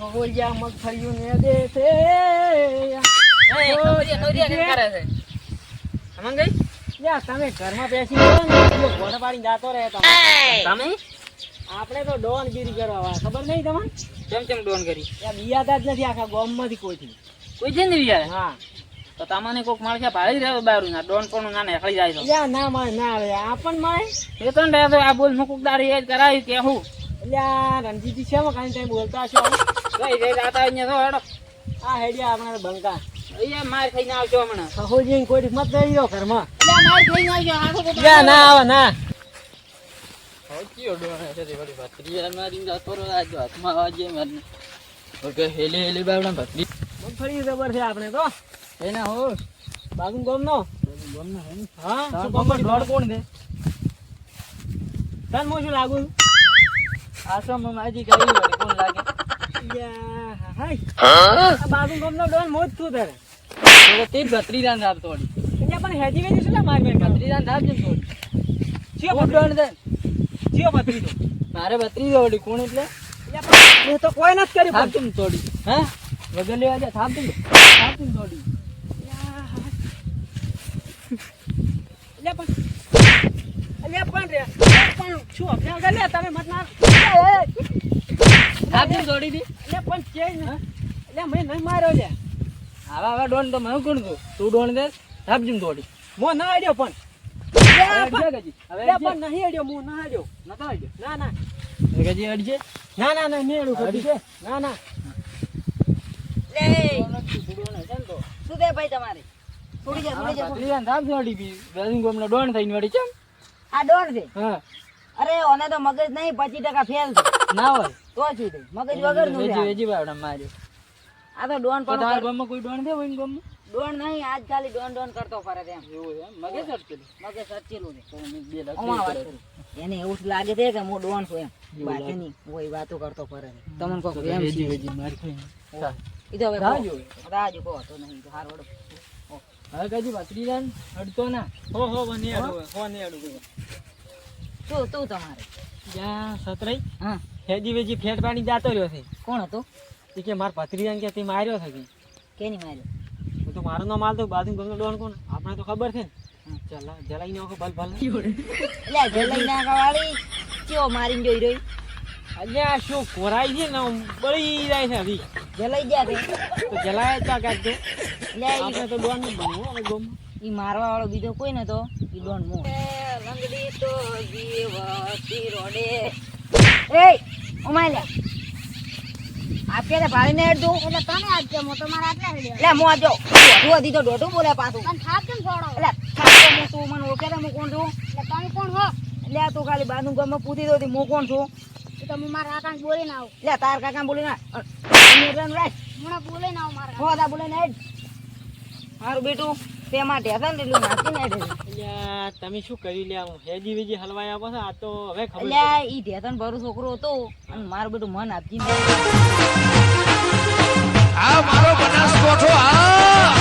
ખોડિયા મગફળીઓ ને દે છે તમે ઘરમાં બેસી ઘોડા પાડીને જાતો રહે તમે આપણે તો ડોનગીરી કરવા ખબર નહીં તમને કેમ કેમ ડોન કરી બિયાતા જ નથી આખા ગામ માંથી કોઈ છે ને યાર હા તો તમને કોક માણસ ભાળી રહ્યો બારું ના ડોન પણ ના નેકળી જાય તો ના મળે ના આવે આપણ મળે એ તો ને આ બોલ મુકુક દાડી એ કરાયું કે હું એટલે આ રણજીતજી છે કાંઈ તમે બોલતા છો કઈ રે રાતા અહીંયા તો હેડો આ હેડિયા આપણા બંકા અહીંયા માર ખાઈને આવજો હમણાં સહોજી કોઈ મત દઈ ગયો ઘરમાં માર ખાઈને આવજો ના આવે ના કયો ડોન છે તે વળી ભત્રી મારી જતો રહ્યો આજો હાથમાં વાજે મને ઓકે હેલી હેલી બાવડા ભત્રી મગફળી જબર છે આપણે તો એના હો બાજુ ગામનો હા શું ગામમાં ઢોળ કોણ દે તન મો શું લાગુ આશ્રમમાં માજી કઈ વળી કોણ લાગે આ બાજુ ગામનો ડોન મોજ છું તારે તો તે ભત્રી દાન આપતો વળી અહીંયા પણ હેજી વેજી શું માર મેર ભત્રી દાન આપજે થોડી ચિયો કોણ ડોન દે ચિયો પતરી તો મારે ભત્રી વળી કોણ એટલે એ તો કોઈ નથી કરી થાપતું થોડી હા વગર લેવા જા થાપતું થોડી પણ શું અભ્યાસ લે તમે મત માર થાપતું થોડી દી એટલે પણ કે એટલે મેં નહીં માર્યો લે આવા ડોન તો મને કોણ તું ડોન દે થાપજું થોડી મો ના આડ્યો પણ હવે પણ નહીં આડ્યો મો ના આડ્યો નતો આડ્યો ના ના ગજી અડજે ના ના ના નહીં આડ્યું છે ના ના શું દે ભાઈ તમારે થોડી જા ભત્રી દાન થાપ થોડી બી બેસિંગ ગોમનો ડોન થઈને વળી ચમ આ દોડ દે હા અરે ઓને તો મગજ નહીં 25% ફેલ છે ના હોય તો શું દે મગજ વગર નું વેજી વેજી બાવડા માર્યો આ તો ડોન તો પણ તારા ગામમાં કોઈ ડોન છે હોય ગામમાં ડોન નહીં આજ ખાલી ડોન ડોન કરતો ફરે તેમ એવું છે મગે સટકેલું મગજ સચેલું છે તો મેં બે ઓમાં વાત લખી કરું. એને એવું જ લાગે છે કે હું ડોન છું એમ બાકી નહીં કોઈ વાતો કરતો ફરે છે. તમને કોક એમ વેજી છે વેજી માર ખાઈને ઈ તો હવે રાજો. રાજો કહો તો નહીં તો હાર વડો હવે કજી ભત્રી દાન અડતો ના હો નહીં આડું હો નહીં આડું તું તમારે જ્યાં સતરાઈ હા હેજી વેજી ફેટ પાણી જાતો રહ્યો છે કોણ હતો એ કે માર ભત્રીજાને કે તે માર્યો છે કે કેની માર્યો હું તો મારો નામ આલતો બાજુ ગંગો ડોન કોણ આપણે તો ખબર છે ને જલાઈ નાખો ભલ ભલ એટલે જલઈ નાખા વાળી કેવો મારીને જોઈ રહી અલ્યા શું કોરાઈ છે ને આમ બળી જાય છે હજી જલઈ ગયા તે તો જલાય ચા કાઢ દે એટલે આપણે તો ડોન નું બનવું હવે ગોમ ઈ મારવા વાળો બીજો કોઈ નતો ઈ ડોન મો લંગડી તો જીવતી રોડે એ ઉમાય આપકે તે ભાળી ને હેડ દો એટલે તને આપજે મો તમારે આટલા હેડ એટલે મો આજો તું અધી તો ડોડું બોલે પાછું પણ થાપ કેમ છોડો એટલે થાપ મો તું મને ઓકે હું કોણ છું એટલે તમે કોણ હો એટલે તું ખાલી બાનું ગામમાં પૂછી દો હું કોણ છું તો હું મારા કાકા બોલી ના આવું એટલે તાર કાકા બોલી ના નિર્ણય રાખ હમણાં બોલે ના આવું મારા હો દા બોલે ના હેડ મારું બેટું તે માટે હતા ને એટલું નાખી ને હેડ અલ્યા તમે શું કરી લે આમ હેજી વેજી હલવાઈ આપો છો આ તો હવે ખબર એટલે ઈ ધેતન ભરું છોકરો હતો અને મારું બેટું મન આપજી આ મારો બનાસકોઠો આ